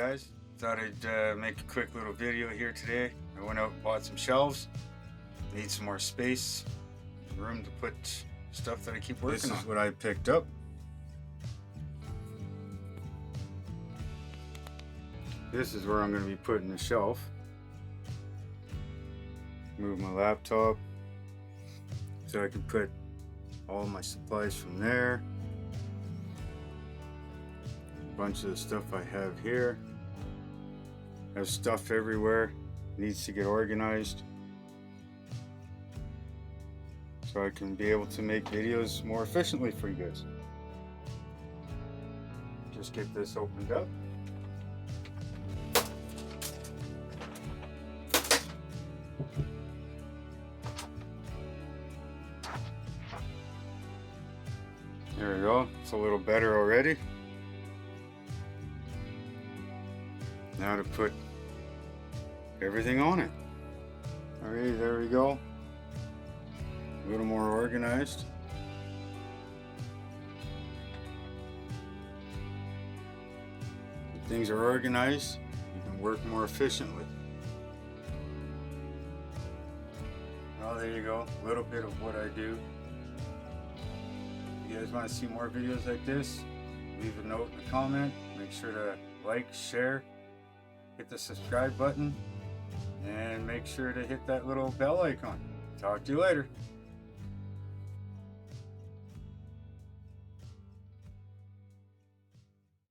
guys, thought I'd make a quick little video here today. I went out and bought some shelves. Need some more space, room to put stuff that I keep working on. This is what I picked up. This is where I'm going to be putting the shelf. Move my laptop so I can put all my supplies from there. A bunch of the stuff I have here. I have stuff everywhere. Needs to get organized so I can be able to make videos more efficiently for you guys. Just get this opened up. There we go. It's a little better already. Now to put everything on it. Alright, there we go. A little more organized. If things are organized, you can work more efficiently. Well, there you go. A little bit of what I do. If you guys want to see more videos like this, leave a note in the comment. Make sure to like, share, hit the subscribe button, and make sure to hit that little bell icon. Talk to you later.